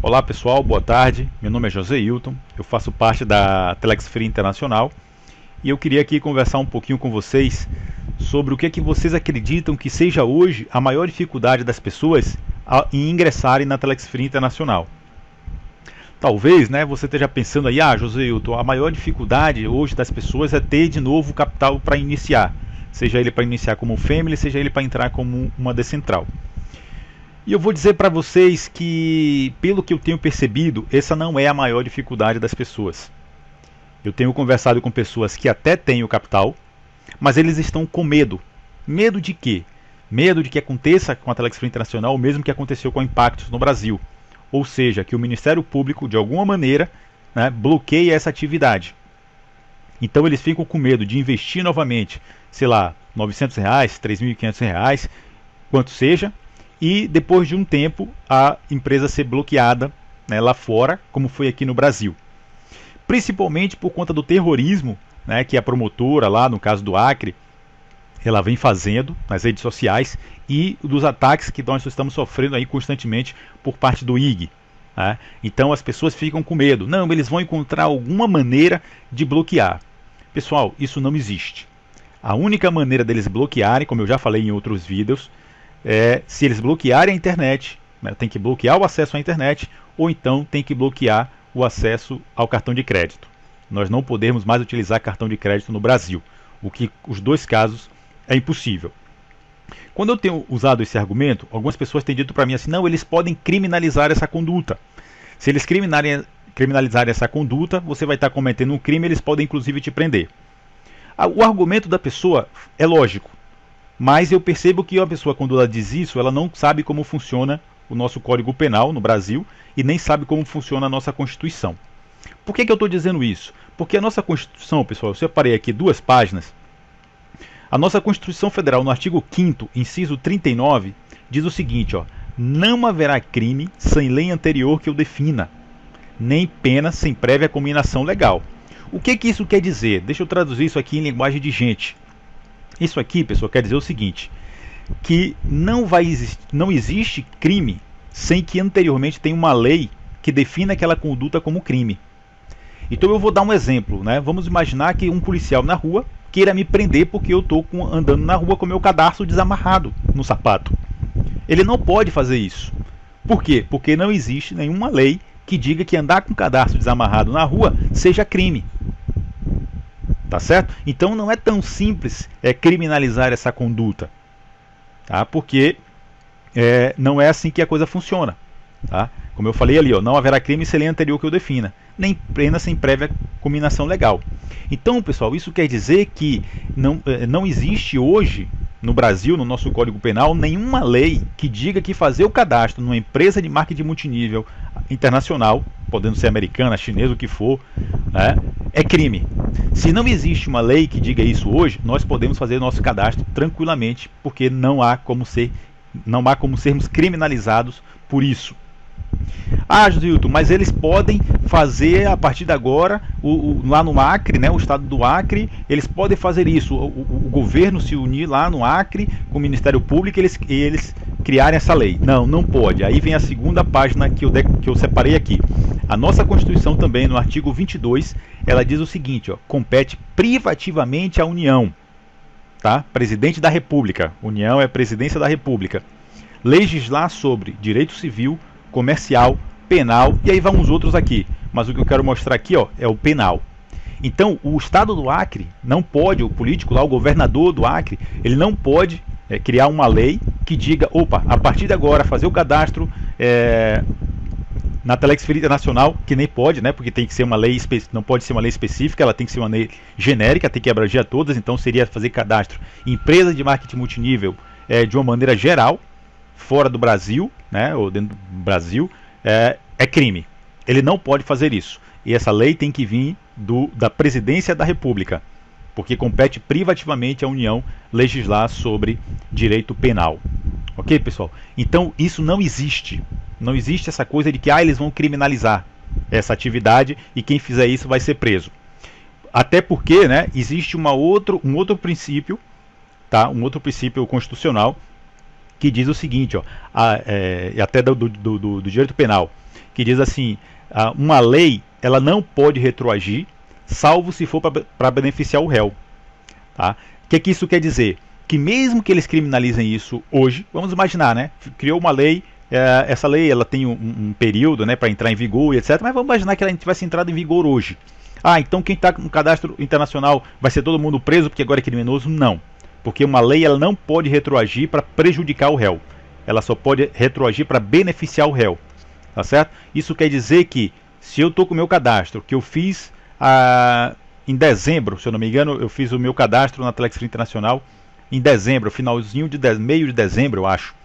Olá pessoal, boa tarde. Meu nome é José Hilton, eu faço parte da Telex Free Internacional e eu queria aqui conversar um pouquinho com vocês sobre o que é que vocês acreditam que seja hoje a maior dificuldade das pessoas em ingressarem na Telex Free Internacional. Talvez, né, você esteja pensando aí, José Hilton, a maior dificuldade hoje das pessoas é ter de novo capital para iniciar, seja ele para iniciar como family, seja ele para entrar como uma decentral. E eu vou dizer para vocês que, pelo que eu tenho percebido, essa não é a maior dificuldade das pessoas. Eu tenho conversado com pessoas que até têm o capital, mas eles estão com medo. Medo de quê? Medo de que aconteça com a Telex Free Internacional o mesmo que aconteceu com a Impactus no Brasil. Ou seja, que o Ministério Público, de alguma maneira, né, bloqueie essa atividade. Então eles ficam com medo de investir novamente, sei lá, R$ 900, R$ 3.500, quanto seja, e depois de um tempo a empresa ser bloqueada, né, lá fora, como foi aqui no Brasil. Principalmente por conta do terrorismo, né, que a promotora lá, no caso do Acre, ela vem fazendo nas redes sociais e dos ataques que nós estamos sofrendo aí constantemente por parte do IG. Né? Então as pessoas ficam com medo. Não, eles vão encontrar alguma maneira de bloquear. Pessoal, isso não existe. A única maneira deles bloquearem, como eu já falei em outros vídeos, se eles bloquearem a internet, né, tem que bloquear o acesso à internet, ou então tem que bloquear o acesso ao cartão de crédito. Nós não podemos mais utilizar cartão de crédito no Brasil, o que os dois casos é impossível. Quando eu tenho usado esse argumento, algumas pessoas têm dito para mim assim, não, eles podem criminalizar essa conduta. Se eles criminalizarem essa conduta, você vai estar cometendo um crime, eles podem inclusive te prender. O argumento da pessoa é lógico. Mas eu percebo que a pessoa, quando ela diz isso, ela não sabe como funciona o nosso Código Penal no Brasil e nem sabe como funciona a nossa Constituição. Por que eu estou dizendo isso? Porque a nossa Constituição, pessoal, eu separei aqui 2 páginas. A nossa Constituição Federal, no artigo 5º, inciso 39, diz o seguinte, não haverá crime sem lei anterior que o defina, nem pena sem prévia cominação legal. O que isso quer dizer? Deixa eu traduzir isso aqui em linguagem de gente. Isso aqui, pessoal, quer dizer o seguinte, que não existe crime sem que anteriormente tenha uma lei que defina aquela conduta como crime. Então eu vou dar um exemplo, né? Vamos imaginar que um policial na rua queira me prender porque eu estou andando na rua com meu cadarço desamarrado no sapato. Ele não pode fazer isso. Por quê? Porque não existe nenhuma lei que diga que andar com o cadarço desamarrado na rua seja crime. Tá certo? Então não é tão simples criminalizar essa conduta, tá? Porque não é assim que a coisa funciona, tá? Como eu falei ali, não haverá crime sem lei anterior que o defina, nem pena sem prévia cominação legal. Então, pessoal, isso quer dizer que não existe hoje no Brasil, no nosso Código Penal, nenhuma lei que diga que fazer o cadastro numa empresa de marketing multinível internacional, podendo ser americana, chinesa, o que for, né, é crime. Se não existe uma lei que diga isso hoje, nós podemos fazer nosso cadastro tranquilamente, porque não há como sermos criminalizados por isso. Gilton, mas eles podem fazer a partir de agora, lá no Acre, né, o estado do Acre, eles podem fazer isso, o governo se unir lá no Acre com o Ministério Público e eles criarem essa lei. Não pode. Aí vem a segunda página que eu separei aqui. A nossa Constituição também, no artigo 22, ela diz o seguinte, compete privativamente à União, tá? Presidente da República, União é Presidência da República, legislar sobre direito civil, comercial, penal, e aí vão os outros aqui. Mas o que eu quero mostrar aqui é o penal. Então, o Estado do Acre não pode, o político lá, o governador do Acre, ele não pode criar uma lei que diga, a partir de agora, fazer o cadastro na Telex Free Internacional, que nem pode, né, porque tem que ser uma lei, não pode ser uma lei específica, ela tem que ser uma lei genérica, tem que abranger a todas, então seria fazer cadastro em empresa de marketing multinível de uma maneira geral, fora do Brasil, né, ou dentro do Brasil, é crime. Ele não pode fazer isso. E essa lei tem que vir da Presidência da República, porque compete privativamente à União legislar sobre direito penal. Ok, pessoal? Então isso não existe. Não existe essa coisa de que eles vão criminalizar essa atividade e quem fizer isso vai ser preso. Até porque, né, existe um outro princípio, tá? Um outro princípio constitucional que diz o seguinte, até do direito penal, que que diz assim, uma lei ela não pode retroagir, salvo se for para beneficiar o réu. Tá? O que isso quer dizer? Que mesmo que eles criminalizem isso hoje, vamos imaginar, né? Criou uma lei, essa lei ela tem um período, né, para entrar em vigor e etc. Mas vamos imaginar que ela tivesse entrado em vigor hoje. Então quem está no cadastro internacional vai ser todo mundo preso porque agora é criminoso? Não. Porque uma lei ela não pode retroagir para prejudicar o réu. Ela só pode retroagir para beneficiar o réu. Tá certo? Isso quer dizer que se eu estou com o meu cadastro, que eu fiz em dezembro, se eu não me engano, eu fiz o meu cadastro na Telex Free Internacional em dezembro, finalzinho meio de dezembro, eu acho.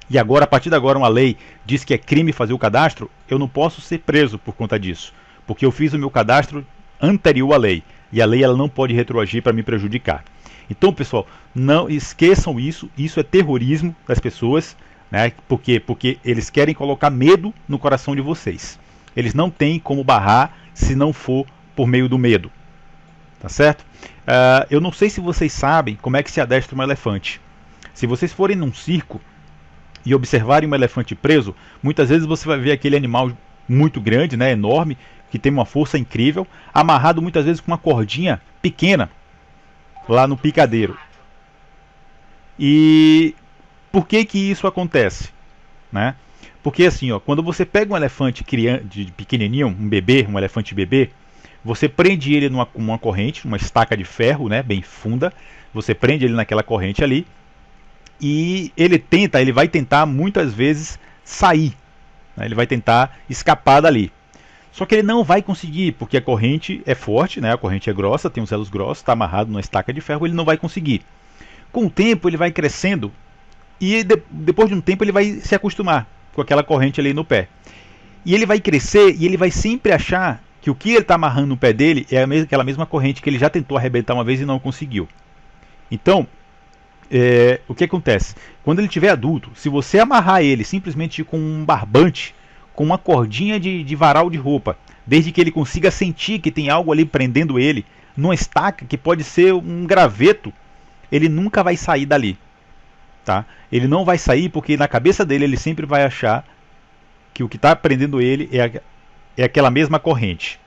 E agora, a partir de agora, uma lei diz que é crime fazer o cadastro, eu não posso ser preso por conta disso. Porque eu fiz o meu cadastro anterior à lei. E a lei ela não pode retroagir para me prejudicar. Então, pessoal, não esqueçam isso. Isso é terrorismo das pessoas. Né? Por quê? Porque eles querem colocar medo no coração de vocês. Eles não têm como barrar se não for por meio do medo. Tá certo? Eu não sei se vocês sabem como é que se adestra um elefante. Se vocês forem num circo e observarem um elefante preso, muitas vezes você vai ver aquele animal muito grande, né, enorme, que tem uma força incrível, amarrado muitas vezes com uma cordinha pequena lá no picadeiro. E por que isso acontece? Né? Porque assim, quando você pega um elefante de pequenininho, um bebê, um elefante bebê, você prende ele numa corrente, uma estaca de ferro, né, bem funda, você prende ele naquela corrente ali, e ele vai tentar muitas vezes sair, né? Ele vai tentar escapar dali. Só que ele não vai conseguir, porque a corrente é forte, né? A corrente é grossa, tem os elos grossos, está amarrado numa estaca de ferro, ele não vai conseguir. Com o tempo ele vai crescendo e depois de um tempo ele vai se acostumar com aquela corrente ali no pé. E ele vai crescer e ele vai sempre achar que o que ele está amarrando no pé dele é aquela mesma corrente que ele já tentou arrebentar uma vez e não conseguiu. Então, o que acontece? Quando ele tiver adulto, se você amarrar ele simplesmente com um barbante, com uma cordinha de varal de roupa, desde que ele consiga sentir que tem algo ali prendendo ele, numa estaca que pode ser um graveto, ele nunca vai sair dali. Tá? Ele não vai sair porque na cabeça dele ele sempre vai achar que o que está prendendo ele é aquela mesma corrente.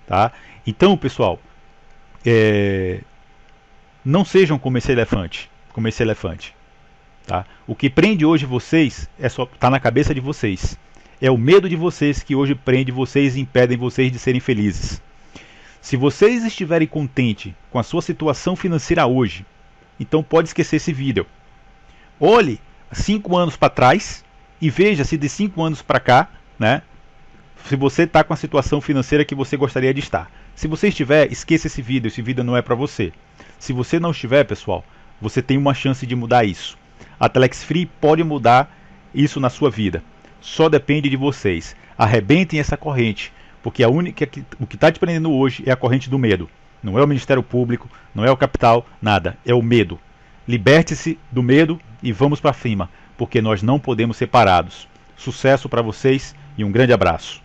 Tá? Então, pessoal, não sejam como esse elefante. Tá? O que prende hoje vocês está na cabeça de vocês. É o medo de vocês que hoje prende vocês e impedem vocês de serem felizes. Se vocês estiverem contentes com a sua situação financeira hoje, então pode esquecer esse vídeo. Olhe 5 anos para trás e veja se de 5 anos para cá, né, se você está com a situação financeira que você gostaria de estar. Se você estiver, esqueça esse vídeo não é para você. Se você não estiver, pessoal, você tem uma chance de mudar isso. A Telex Free pode mudar isso na sua vida. Só depende de vocês. Arrebentem essa corrente, porque o que está te prendendo hoje é a corrente do medo. Não é o Ministério Público, não é o capital, nada. É o medo. Liberte-se do medo e vamos para cima, porque nós não podemos ser parados. Sucesso para vocês e um grande abraço.